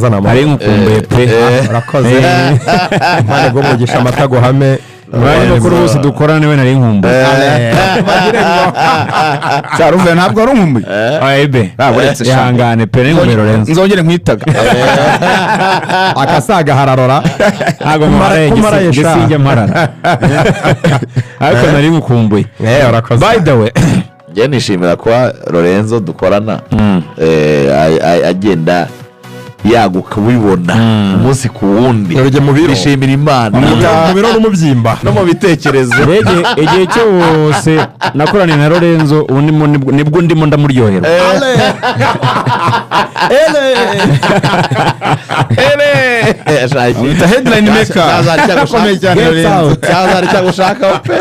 azana ari nkukumbuye pe urakoze Imana igumugisha amata guhame abanyamakuru bose dukorana niwe nari nkumbuye Saruve ntabwo ari nkumbuye ebe ihangane pe n'ingomero Lorenzo nzongere nkwitaga akasaga hararora ntabwo maraye gisinge marara ariko nari nkukumbuye urakoze by the way njye nishimira kwa Lorenzo dukorana agenda yaguka ubibona umunsi ku wundi nishimira Imana mu biro n'umubyimba no mu bitekerezo igihe cyose nakoraniye na Lorenzo ubu nibwo ndimo ndamuryohera Wita headline maker cyazari cyagushaka pe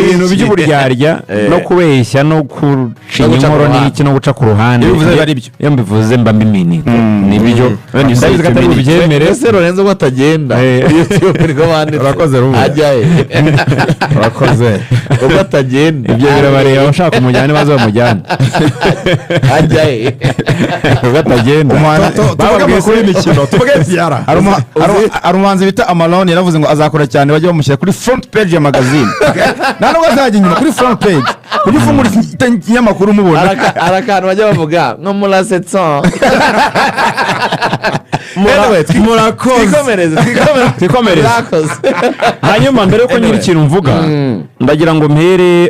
ibintu by'uburyarya no kubeshya no gucinya inkoro n'iki no guca ku ruhande iyo mbivuze mba mbimini nibyo ndabizi ko atari bubyemere ese Lorenzo ko atagenda urakoze ajyaye urakoze ubwo atagenda ibyo birabareba abashaka umujyane baze bamujyane ajyaye ubwo atagenda tuvuge amakuru y'imikino tuvuge byara hari umuhanzi bita Amalone yaravuze ngo azakora cyane bajya bamushyira kuri front page ya magazine nta nubwo azajya inyuma kuri front page kuri fungura ikinyamakuru umubona hari akantu bajya bavuga nko murasetsa twikomereze hanyuma mbere yuko nyiri ikintu mvuga ndagira ngo mpere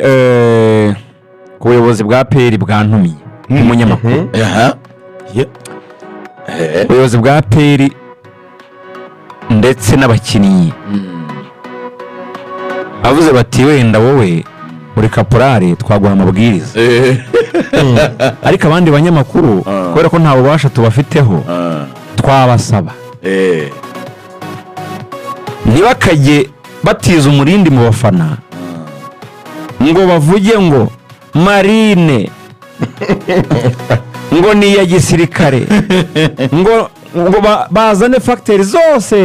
ku buyobozi bwa peri bwantumiye nk'umunyamakuru ubuyobozi bwa peri ndetse n'abakinnyi bavuze bati wenda wowe uri kaporari twaguha amabwiriza ariko abandi banyamakuru kubera ko nta bubasha tubafiteho twabasaba ntibakajye batiza umurindi mu bafana ngo bavuge ngo marine ngo ni iya gisirikare ngo bazane fagiteri zose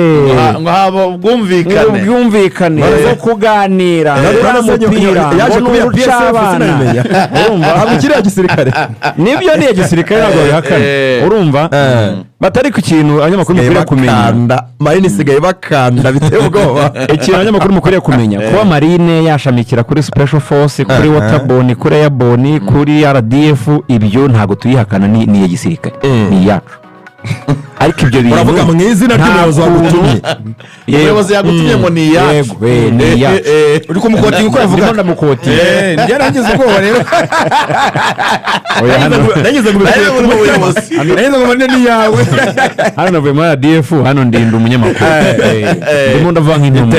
ngo haba ubwumvikane zo kuganira n'umupira ngo ni urucabana haba ikiriya gisirikare nibyo ni iya gisirikare ntabwo babihakana urumva batari ku kintu abanyamakuru mukwiriye kumenya marine isigaye bakanda biteye ubwoba ikintu abanyamakuru mukwiriye kumenya kuba marine yashamikira kuri special force kuri waterborne kuri airborne kuri RDF ibyo ntabwo tuyihakana ni iya gisirikare ni iyacu ariko ibyo bintu uravuga mu izina ry'umuyobozi wagutumye umuyobozi yagutumye ngo ni iyacu ni iyacu uri kumukotinga uko yavuga ndimo ndamukotinga njye nagize ubwoba rero nagize ngo marine ni yawe hano navuye muri RDF hano ndinda umunyamakuru ndimo ndavuga nk'intumwa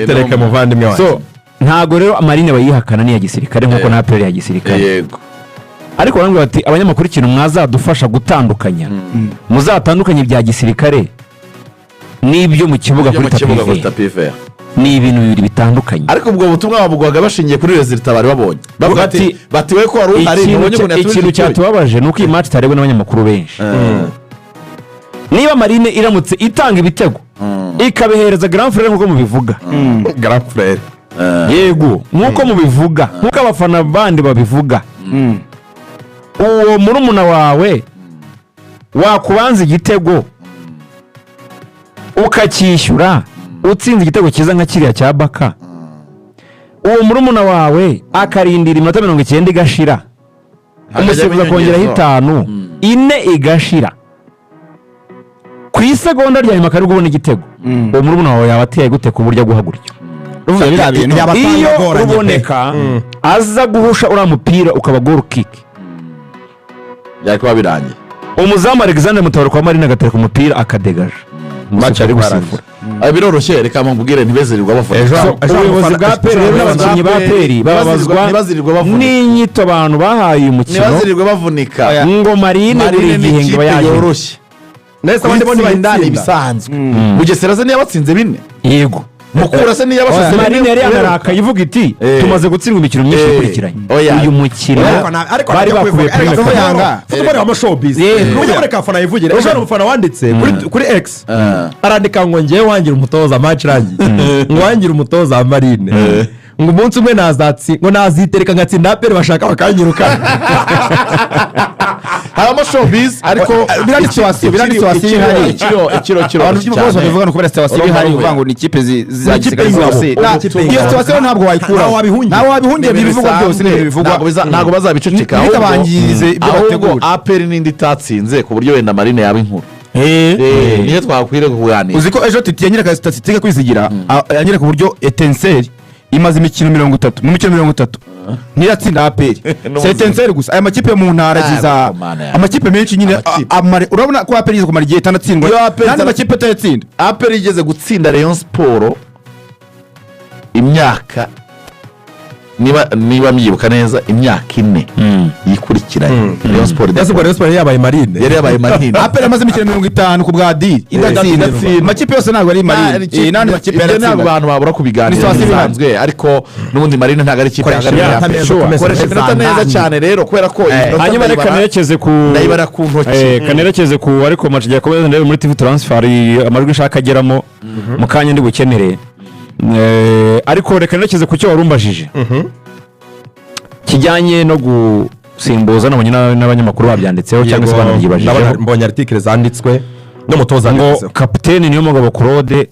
itereke muvandimwe wawe so ntago rero marine bayihakana ni iya gisirikare nk'uko na peri ya gisirikare yego ariko barambwira bati abanyamakuru ikintu mwazadufasha gutandukanya muzatandukanye ibya gisirikare n'ibyo mu kibuga kuri tapi vert ni ibintu bibiri bitandukanye ariko ubwo butumwa babugwaga bashingiye kuri resultat bari babonye bavuga ati we ko wari uhari ikintu cyatubabaje nuko iyi match itarebwe n'abanyamakuru benshi niba marine iramutse itanga ibitego ikabihereza grand frère nk'uko mubivuga grand frère yego nk'uko mubivuga nk'uko abafana bandi babivuga uwo murumuna wawe wakubanza igitego ukacyishyura utsinze igitego cyiza nka kiriya cya Baka uwo murumuna wawe akarindira iminota 90 igashira umusifuzi akongeraho 5 4 igashira ku isegonda rya nyuma kari gubona igitego uwo murumuna wawe yabateye gute ku buryo guhagurya iyo uboneka aza guhusha uriya mupira ukaba goal kick byari kuba birangiye umuzamu Alexander Mutabaro kwa Marina agateka umupira akadegaje match ari gusifura biroroshye reka mubwire ntibezirirwa bafata ubuyobozi bwa peri rero n'abakinnyi ba peri babazwa n'inyito abantu bahaye umukino ntibazirirwe bavunika ngo Marine buri gihe ngo yaje nese abandi bo ntibindane ibisanzwe Bugesera ze niyo batsinze 4 yego mukura se niyo abashyize Marine yari yanaraka yivuga iti tumaze gutsindwa imikino myinshi ikurikiranye uyu mukino bari bakubiye kuri Yanga football wa showbiz n'ujya muri kafana yivugira ejo umufana wanditse kuri X arandika ngo ngiye wangira umutoza match rangiye ngo wangira umutoza Marine ngo umunsi umwe nazitereka ngatsinda pere bashaka bakanyiruka habamo showbiz ariko biriya ni situwasiyo ihari ikiro abantu bose babivuga ni ukubera situwasiyo ihari uvuga ngo ni ikipe za gisirikare zose iyo situwasiyo ntabwo wayikuraho ntawe wabihungiye ibivugwa byose ni ibivugwa ntabwo bazabiceceka ntibikabangirize ibyo bategura aperi n'indi itatsinze ku buryo wenda marine yaba inkuru niyo twakwiriye kuganira uzi ko ejo titi yanyereka statisitike kwizigira yanyereka uburyo etenseri imaze imikino 30 mu mikino 30 ntiyatsinda aperi si etenseri gusa aya makipe yo mu ntara ziza amakipe menshi nyine urabona ko aperi yize kumara igihe itanatsindwa n'andi makipe atayatsinda aperi igeze gutsinda Rayon Sport imyaka niba myibuka neza imyaka 4 yikurikiranye Rayon Sport yabaye marine yari yabaye marine aperi amaze imikino 50 ku bwa di idatsinda amakipe yose ntabwo ari marine n'andi makipe yaratsinda ntabwo abantu babura kubiganira bisanzwe ariko n'ubundi marine ntabwo ari ikipe koresha iminota neza cyane rero kubera ko hanyuma reka nerekeze ku ndayibara ku ntoki kanerekeze ku ariko match ya komeza ndebe muri TV transfer amajwi nshaka ageramo mu kanya ndi bukenere ariko reka nerekeze ku cyo warumbajije kijyanye no gusimbuza n'abanyamakuru babyanditseho cyangwa se banabyibajijeho mbonye article zanditswe n'umutoza ngo kapiteni niyo mugabo Claude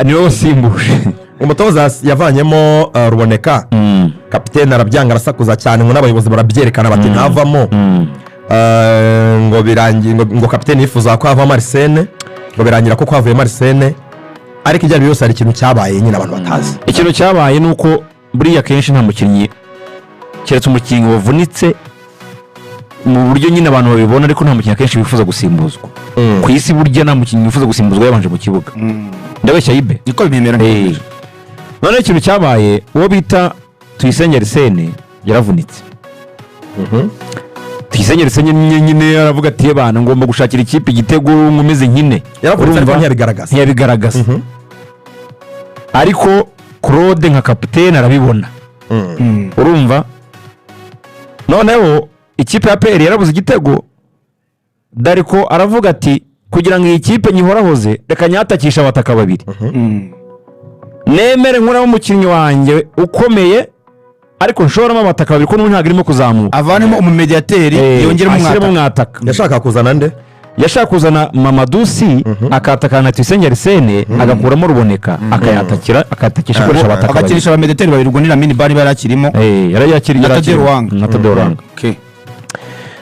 niwe wasimbuje umutoza yavanyemo Ruboneka kapiteni arabyanga arasakuza cyane ngo n'abayobozi barabyerekana bati ntavamo ngo birangiye ngo kapiteni yifuza ko havamo Arsene ngo birangira ko havuyemo Arsene ariko ibyo byose hari ikintu cyabaye nyine abantu batazi ikintu cyabaye nuko buriya kenshi nta mukinnyi keretse umukinnyi wavunitse mu buryo nyine abantu babibona ariko nta mukinnyi akenshi wifuza gusimbuzwa ku isi burya nta mukinnyi wifuza gusimbuzwa yabanje mu kibuga ndabeshya yibe niko bimera noneho ikintu cyabaye uwo bita Tuyisenge Arsene yaravunitse Tuyisenge Arsene nyine aravuga ati bana ngomba gushakira ikipe igitego ngumeze nkine yaravunitse ariko ntiyabigaragaza ariko Claude nka kapiteni arabibona urumva noneho ikipe ya PL yarabuze igitego dariko aravuga ati kugira ngo iyi kipe nyihorahoze reka nyatakisha abataka babiri nemere nkura umukinnyi wanjye ukomeye ariko nshoramo abataka babiri ko n'ubu ntabwo irimo kuzamuka avanemo umumediateri yongeremo umwataka yashaka kuzana nde yashaka kuzana Mamadou Sy akatakana Tuyisenge Arsene agakuramo Ruboneka akayatakisha akoresha abataka agakirisha abamediateri babiri ubwo ni Lamine Bari barakirimo yarayakiriye na Tade Ruwanga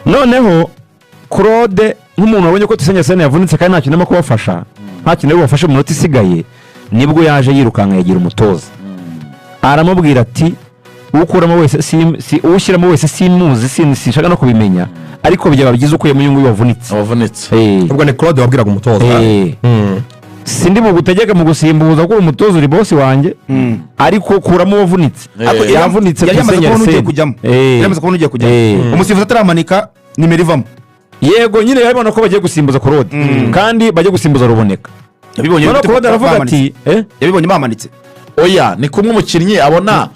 noneho Claude nk'umuntu wabonye ko Tuyisenge Arsene yavunitse kandi nta kintu arimo kubafasha nta kintu ari bubafashe mu minota isigaye nibwo yaje yirukanka yagira umutoza aramubwira ati ukuramo wese uwushyiramo wese simuzi sinshaka no kubimenya ariko byaba byiza ukuyemo uyu nguyu wavunitse ubwo ni Claude wabwiraga umutoza sindi mu gutegeka mu gusimbuza ko umutoza uri bosi wanjye ariko kuramo wavunitse yavunitse Tuyisenge Arsene yamaze kubona ugiye kujyamo umusifuzi ataramanika nimero ivamo yego nyine yabibona ko bagiye gusimbuza Claude kandi bagiye gusimbuza Ruboneka yabibonye Claude aravuga ati yabibonye bamanitse oya ni kumwe umukinnyi abona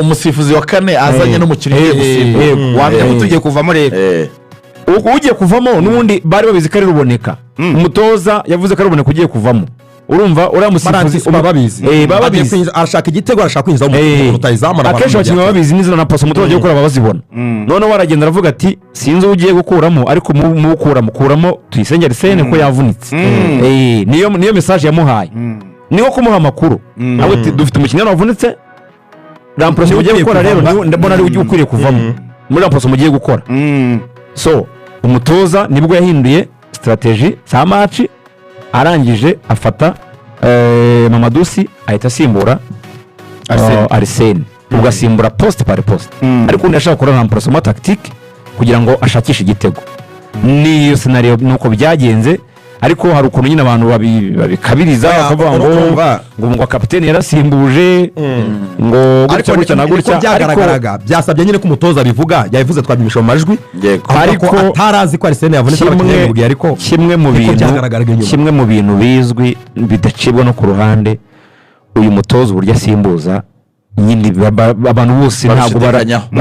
umusifuzi wa kane azanye n'umukinnyi ugiye gusimbuza wabyo tugiye kuvamo rero ugiye kuvamo n'ubundi bari babizi ko ari Ruboneka umutoza yavuze ko ari Ruboneka ugiye kuvamo urumva uriya musifuzi babizi arashaka igitego arashaka kwinjiza mu rutayizamara akenshi abakinnyi babizi n'izina na paso umutoza agiye gukora babazibona noneho waragenda aravuga ati sinzi ugiye gukuramo ariko mukuramo Tuyisenge Arsene ko yavunitse niyo message yamuhaye niho kumuha amakuru dufite umukinnyi wavunitse ramproso mugiye gukora rero ndabona ari ugiye ukwiriye kuvamo muri ramproso mugiye gukora so umutoza nibwo yahinduye strategy za match arangije afata Mamadou Sy ahita asimbura Arsene ugasimbura poste par poste ariko undi ashaka gukora ramproso ma tactique kugira ngo ashakishe igitego niyo scenario nuko byagenze ariko hari ukuntu nyine abantu babikabiriza bakavuga ngo kapiteni yarasimbuje ngo gutya na gutya byagaragaraga byasabye nyine ko umutoza bivuga yabivuze twabimisha mu majwi ariko atarazi ko Arsene yavunitse n'abakinnyi ariko kimwe mu bintu bizwi bidacibwa no ku ruhande uyu mutoza uburyo asimbuza nyine abantu bose ntabwo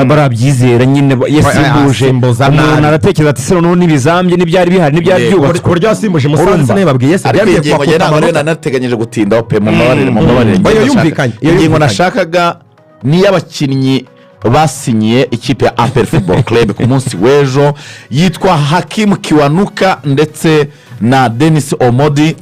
barabyizera nyine yasimbuje umuntu aratekereza ati se noneho n'ibizambye n'ibyari bihari n'ibyari byubatswe ku buryo yasimbuje Musanze nayo babwiye se ariko ingingo njye ntabwo rero nanateganyije gutindaho pe mu mabarire yumvikanye ingingo nashakaga niyo abakinnyi basinyiye ikipe ya APR Football Club ku munsi w'ejo yitwa Hakim Kiwanuka ndetse na Denis Omedi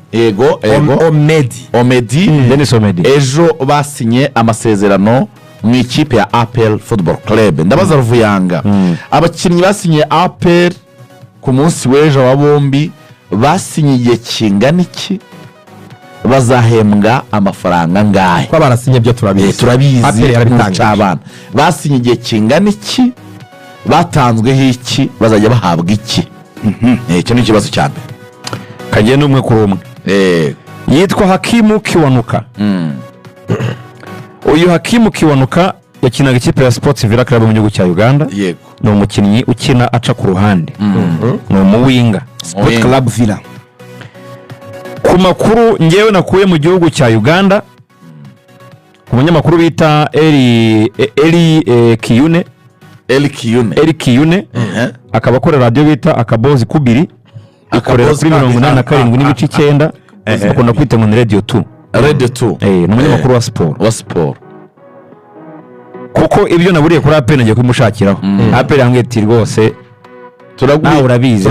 Denis Omedi ejo basinye amasezerano mu ikipe ya APR Football Club. Ndabaza Ruvuyanga abakinnyi basinyiye APR ku munsi w'ejo wa bombi basinyiye kingana iki, bazahembwa amafaranga ngahe? ko barasinye byo turabizi APR yarabitangije. Basinye igihe kingana iki, batanzweho iki, bazajya bahabwa iki? Icyo ni ikibazo cya mbere. kagenda umwe kuri umwe. Yitwa Hakimu Kiwanuka. Uyu Hakimu Kiwanuka yakinaga ikipe ya Sports Villa Club mu gihugu cya Uganda. Yego, ni umukinnyi ukina aca ku ruhande, ni umuwinga. Sport Club Villa. Ku makuru ngewe nakuye mu gihugu cya Uganda, ku munyamakuru bita Eli Kiyune akaba akora radio bita Akabozi Kubiri, ikorera kuri 87.9, akunda kwita ngo ni Radio 2. Ni umunyamakuru wa sport. Kuko ibyo naburiye kuri APR ngiye kumushakiraho. APR yambwiye ati rwose urabizi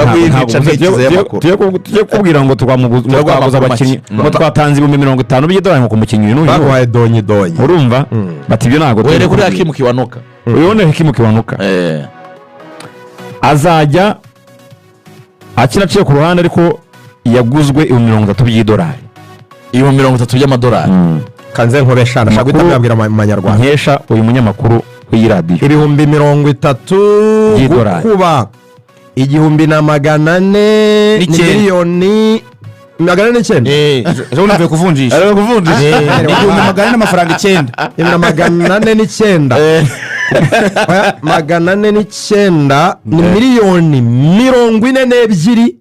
tujye kubwira ngo twaguza abakinnyi ngo twatanze 50,000 by'idolari ku mukinnyi n'uyu baguhaye donyi urumva bati ibyo ntabwo were kuri Hakim Kiwanuka. Uyone Hakim Kiwanuka azajya akina aciye ku ruhande, ariko yaguzwe 30,000 by'idolari, 30,000 by'amadolari. kanze nkobesha ndashaka gutabwira mu manyarwanda nkesha uyu munyamakuru w'iradiyo 30,000 kuba 1,400 ni miliyoni 409. Ejo navuye kuvunjisha. 1,400 n'amafaranga 9. 409 409 ni miliyoni 42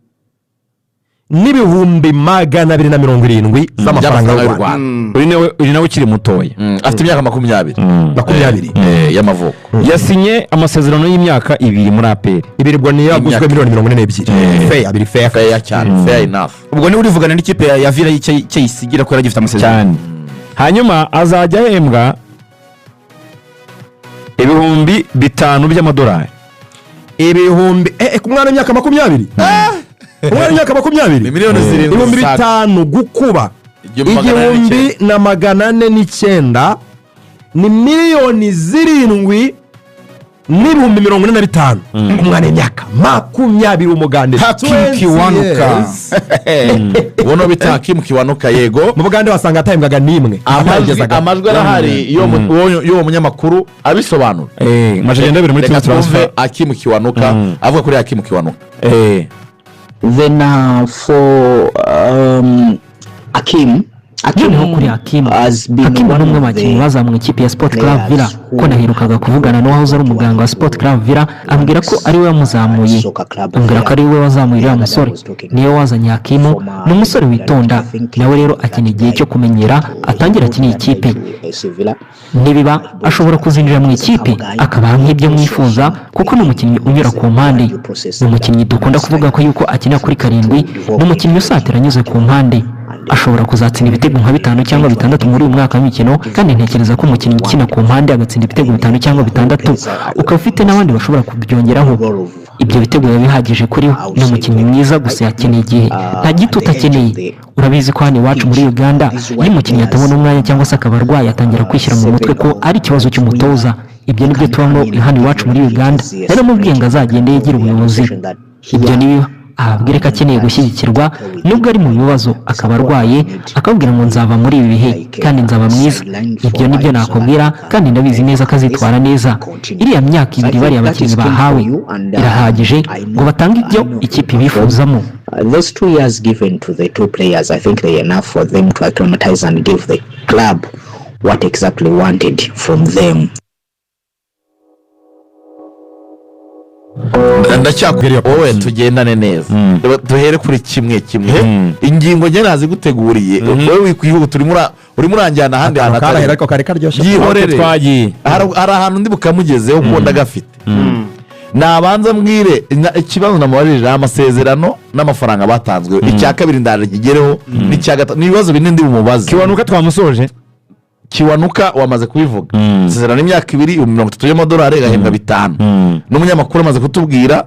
n'ibihumbi 270 z'amafaranga y'u Rwanda. Uri nawe ukiri mutoya, afite imyaka 20 y'amavuko. Yasinye amasezerano y'imyaka 2 muri APR. Ibiribwa ni yaguzwe miliyoni 42. Fair cyane, fair enough. Ubwo ni urivugana n'ikipe ya Villa y'Iceyisigira ko yaragifite amasezerano cyane. Hanyuma azajya ahembwa 5,000 by'amadolari. Ku mwana w'imyaka 20. Umwana w'imyaka 20 miliyoni 5,000 gukuba 1,409 ni miliyoni 7 n'ibihumbi 45 ku mwana w'imyaka 20 umugande. Hakim Kiwanuka. Wono bita Hakim Kiwanuka. Yego, mu Bugande wasanga atahembwaga nimwe, amajwi arahari yo munyamakuru abisobanura. Majagenda 2 muri transfer. Hakim Kiwanuka avuga kuri Hakim Kiwanuka. Then for Hakim noneho kuri Hakim ni umwe mu bakinnyi bazamuye ikipe ya Sport Club Villa, ko naherukaga kuvugana n'uwahoze ari umuganga wa Sport Club Villa, ambwira ko ari we wamuzamuye, ambwira ko ari we wazamuye uriya musore, niyo wazanye Hakim. Ni umusore witonda, nawe rero akeneye igihe cyo kumenyera atangira akina ikipe. Nibiba ashobora kuzinjira mu ikipe akabaha nk'ibyo mwifuza, kuko ni umukinnyi unyura ku mpande, ni umukinnyi dukunda kuvuga ko yuko akina kuri 7, ni umukinnyi usatira anyuze ku mpande, ashobora kuzatsinda ibitego nka 5 cyangwa 6 muri uyu mwaka w'imikino. Kandi ntekereza ko umukinnyi ukina ku mpande agatsinda ibitego 5 cyangwa 6 ukaba ufite n'abandi bashobora kubyongeraho, ibyo bitego biba bihagije kuri we. Ni umukinnyi mwiza, gusa yakeneye igihe, nta gitutu akeneye. Urabizi ko hano iwacu muri Uganda iyo umukinnyi atabona umwanya cyangwa se akaba arwaye atangira kwishyira mu mutwe ko ari ikibazo cy'umutoza. Ibyo nibyo tubamo hano iwacu muri Uganda. Rero mubwiye ngo azagende yegera ubuyobozi, ibyo nibiba ababwire ko akeneye gushyigikirwa, nubwo ari mu bibazo akaba arwaye, akabwira ngo nzava muri ibi bihe kandi nzaba mwiza. Ibyo nibyo nakubwira, kandi ndabizi neza ko azitwara neza. Iriya myaka 2 bari abakinnyi bahawe irahagije ngo batange ibyo ikipe bifuzamo. Those 2 years given to the 2 players, I think they are enough for them to acclimatize and give the club what exactly wanted from them. Ndacyakubwira wowe tugendane neza, duhere kuri kimwe. Ingingo njye nazi guteguriye, wowe wikwihuta urimo uranjyana ahandi hantu atari ariko kare karyoshye. Yihorere twagiye hari ahantu ndi bukamugezeho ko ndagafite. Nabanza mbwire ikibazo namubajije amasezerano n'amafaranga batanzwe. Icya kabiri ndaje kigereho, n'icya gatatu n'ibibazo binini ndi bumubaze. Kiwanuka twamusoje Kiwanuka wamaze kubivuga isezerano imyaka 2 $30 y'amadolari agahembwa 5 n'umunyamakuru amaze kutubwira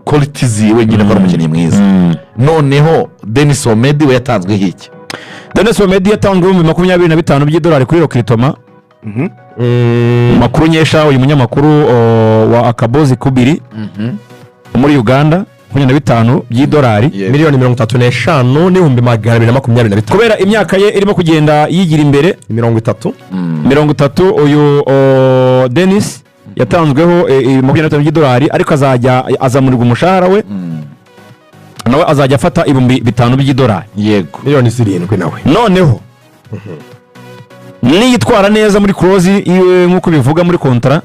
quality ziwe nyine ko ari umukinnyi mwiza noneho Denis Omedi we yatanzweho iki? Denis Omedi yatanzwe mu $25 by'idolari kuri Rokritoma. Makuru nyesha uyu munyamakuru wa Akabozi Kubiri muri Uganda $25 by'idolari miliyoni 35 n'ibihumbi 225 kubera imyaka ye irimo kugenda yigira imbere 30 uyu Denis yatanzweho $25 by'idolari ariko azajya azamurirwa umushahara we nawe azajya afata $5 by'idolari yego miliyoni 7 nawe noneho niyitwara neza muri close nk'uko bivuga muri kontra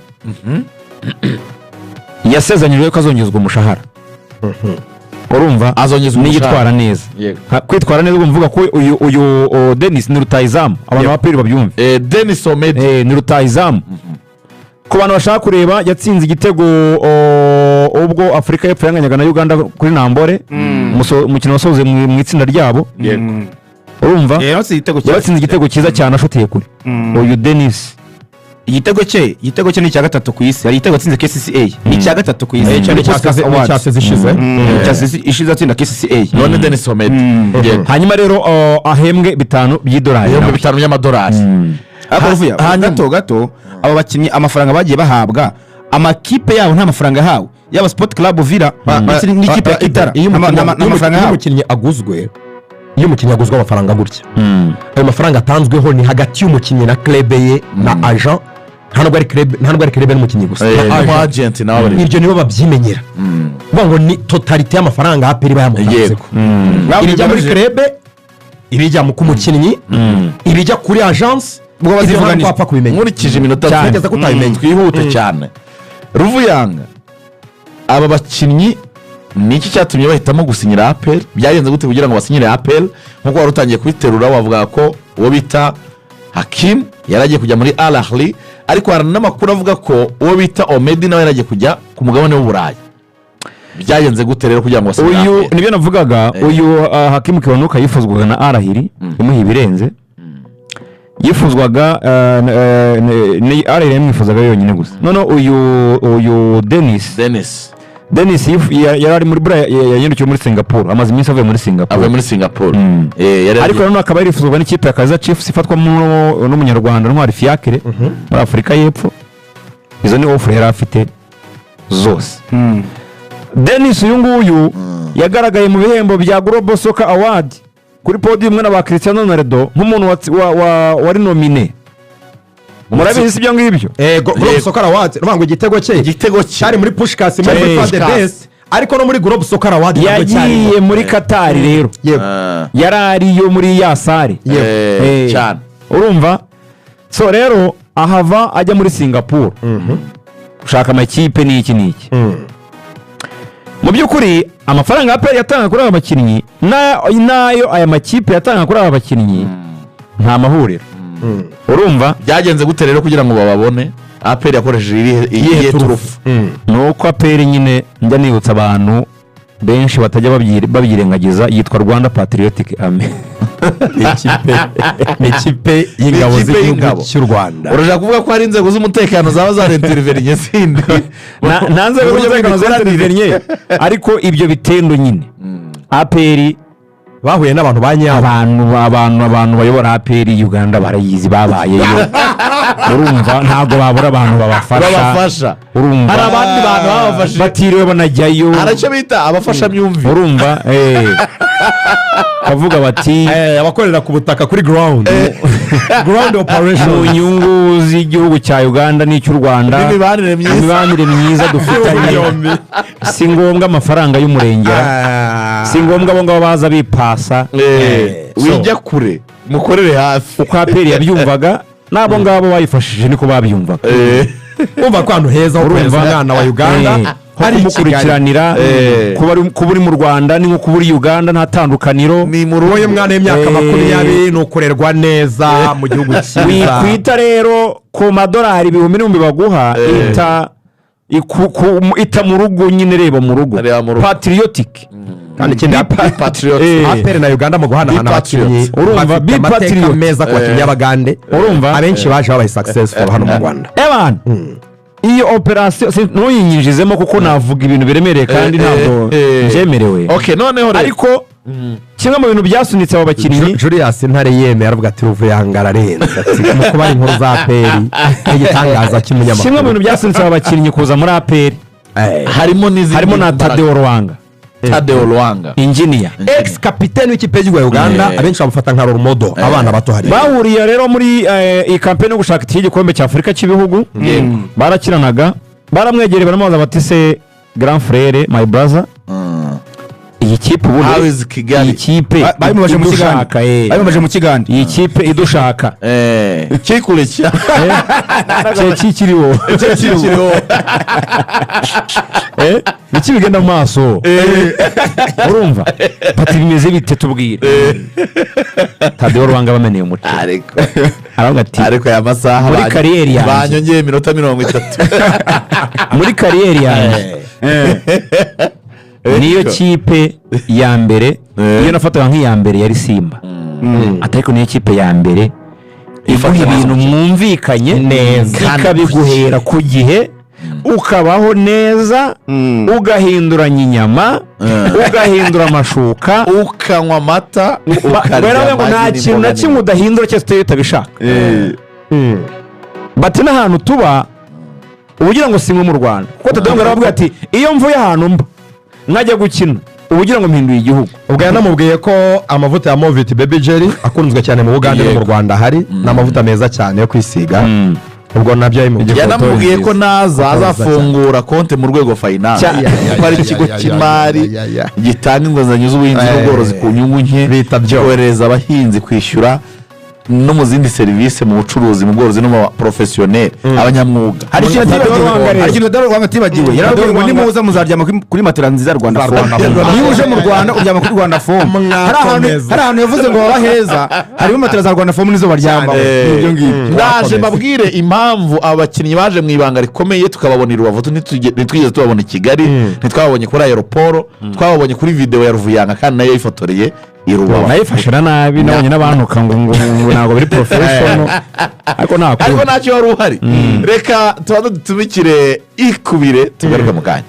yasezanyijwe ko azongezwa umushahara urumva azongezwa niyitwara neza kwitwara neza umvuga ko uyu Denis ni rutayizamu abantu bapiri babyumve Denis Omedi ni rutayizamu ku bantu bashaka kureba yatsinze igitego ubwo Afurika y'Epfo yanganyaga na Uganda kuri Nambore umukino wasoze mu itsinda ryabo urumva yatsinze igitego cyiza cyane ashoteye kure uyu Denis igitego cye ni icya 3 ku isi hari igitego atsinze KCCA ni icya 3 ku isi cyase ishize atsinda KCCA none Denis Omedi hanyuma rero ahembwe $5 by'idolari $5 by'amadolari gato aba bakinnyi amafaranga bagiye bahabwa amakipe yabo nta mafaranga yahawe yaba Sport Club Villa n'ikipe ya Kitara amafaranga yahawe umukinnyi aguzwe iyo umukinnyi aguzwe amafaranga gutya ayo mafaranga atanzweho ni hagati y'umukinnyi na club ye na agent ntabwo ari club n'umukinnyi gusa na agent nawe ibyo nibo babyimenyera vuga ngo ni totalite y'amafaranga aperi bayamutanze ibijya muri club ibijya ku mukinnyi ibijya kuri agence ubwo bazivuga ni wapfa kubimenya nkurikije iminota cyageza ko utabimenya twihute cyane Ruvuyanga aba bakinnyi niki cyatumye bahitamo gusinyira APR byagenze gute kugira ngo basinyire APR nkuko wari utangiye kubiterura wavuga ko uwo bita Hakim yaragiye kujya muri Al Ahly ariko hari n'amakuru avuga ko uwo bita Omedi nawe yaragiye kujya ku mugabane w'Uburayi byagenze gute rero kugira ngo basinyire uyu nibyo navugaga uyu Hakim Kiwanuka yifuzwaga na Al Ahly imuha ibirenze yifuzwaga ni Al Ahly yamwifuzaga yonyine gusa none uyu Denis yari ari muri Bura yanyirukiye muri Singapore amaze iminsi avuye muri Singapore ariko nanone akaba yarifuzwa n'ikipe ya Kaizer Chiefs ifatwa n'umunyarwanda Ntwari Fiacre muri Afurika y'Epfo izo ni offer yari afite zose Denis uyu nguyu yagaragaye mu bihembo bya Global Soccer Award kuri podium na ba Cristiano Ronaldo nk'umuntu wari nomine murabizi ibyo ngibyo Global Soccer Award rubango igitego cyari muri Pushkas muri Fade Best ariko no muri Global Soccer Award yagiye muri Qatar rero yarari yo muri Yasare cyane urumva so rero ahava ajya muri Singapore ushaka amakipe n'iki mu by'ukuri amafaranga APR yatanga kuri aba bakinnyi nayo aya makipe yatanga kuri aba bakinnyi nta mahuriro urumva byagenze gute rero kugira ngo bababone APR yakoresheje iyihe turufu nuko APR nyine njya nibutsa abantu benshi batajya babyirengagiza yitwa Rwanda Patriotic Army ni ikipe y'ingabo z'igihugu cy'u Rwanda urashaka kuvuga ko hari inzego z'umutekano zaba zarenteriverinye sindi nta nzego z'umutekano zarenteriverinye ariko ibyo bitendo nyine APR bahuye n'abantu banyabo abantu bayobora APR Uganda barayizi babayeyo urumva ntabwo babura abantu babafasha urumva hari abandi bantu babafashe batiriwe banajyayo aracyo bita abafasha myumvi urumva bavuga bati abakorera ku butaka kuri ground operation mu nyungu z'igihugu cya Uganda n'icy'u Rwanda imibanire myiza dufitanye si ngombwa amafaranga y'umurengera si ngombwa abo ngabo baza bipasa wijya kure mukorere hafi uko APR yabyumvaga n'abo ngabo bayifashije niko babyumvaga umva ko ahantu heza ho kureza umwana wa Uganda hari mukurikiranira kuba uri mu Rwanda ni nko kuba uri Uganda nta tandukaniro ni mu rugo y'umwana y'imyaka 20 no kurerwa neza mu gihugu cyiza kwita rero ku madolari $1,000 baguha ita mu rugo nyine reba mu rugo patriotic kandi ikindi Patriots. aperi na uganda mu guhanahana abakinnyi Urumva, bafite Big amateka Patriots. meza ku bakinnyi b'abagande Urumva? abenshi baje babaye successful hano mu rwanda Evan iyo operasiyo ntuyinyinjizemo kuko navuga ibintu biremereye kandi ntabwo byemerewe Okay, noneho rero. ariko kimwe mu bintu byasunitse abo bakinnyi Julius ntare yemeye aravuga ati Ruvuyanga ararenze ati mu kuba ari inkuru za aperi n'igitangaza cy'umunyamakuru kimwe mu bintu byasunitse abo bakinnyi kuza muri aperi harimo n'izindi harimo na mbaraga. Tadeo Rwanga Tadeo Rwanga injiniya ex kapiteni w'ikipe y'igihugu ya uganda abenshi bamufata nka role model abana bato hari bahuriye rero muri iyi kampeni yo gushaka itike y'igikombe cya afurika cy'ibihugu barakiranaga baramwegereye baramubaza bati se grand frere my brother iyi kipe How ubundi is Kigali? iyi kipe babimubaje mu idushaka kigande babimubaje mu kigande iyi kipe idushaka kikurikira kikiriho niki bigenda mu maso urumva pati bimeze bite tubwire Tadeo Rwanga bameneye umuco ariko aravuga ati ariko aya masaha muri kariyeri yanjye banyongeye iminota 30 muri kariyeri yanjye niyo kipe ya mbere iyo nafataga nk'iya mbere yari Simba ariko niyo kipe ya mbere ivuga ibintu mwumvikanye neza ikabiguhera ku gihe ukabaho neza ugahinduranya inyama ugahindura amashuka ukanywa amata baravuga ngo nta kintu na kimwe udahindura cyose utari utabishaka bati n'ahantu tuba ubugira ngo simwe mu Rwanda kuko Tadeo aravuga ati iyo mvuye ahantu mba nkajya gukina ubugira ngo mpinduye igihugu ubwo yanamubwiye ko amavuta ya Movit Baby Jelly akunzwe cyane mu Buganda no mu Rwanda hari n'amavuta meza cyane yo kwisiga ubwo nabyo yanamubwiye ko naza azafungura konti mu rwego finance kuko ari ikigo cy'imari gitanga inguzanyo z'ubuhinzi n'ubworozi ku nyungu nke kohereza abahinzi kwishyura no mu zindi serivisi mu bucuruzi mu bworozi no mu professionnel abanyamwuga hari ikintu Tadeo Rwanga atibagiwe yarabwiye ngo nimuza muzaryama kuri matera nziza Rwanda Foam niba uje mu Rwanda uryama kuri Rwanda Foam hari ahantu yavuze ngo baba heza harimo matera za Rwanda Foam nizo baryamaho ibyo ngibyo ndaje mbabwire impamvu abakinnyi baje mu ibanga rikomeye tukababona i Rubavu ntitwigeze tubabona i Kigali ntitwababonye kuri aeroport twababonye kuri video ya Ruvuyanga kandi nayo yifotoreye i Rubavu nayifashe nabi nabonye n'abantuka ngo ntabwo biri professional ariko ntacyo wari uhari reka tubanze dutumikire ikubire tugaruke mu kanya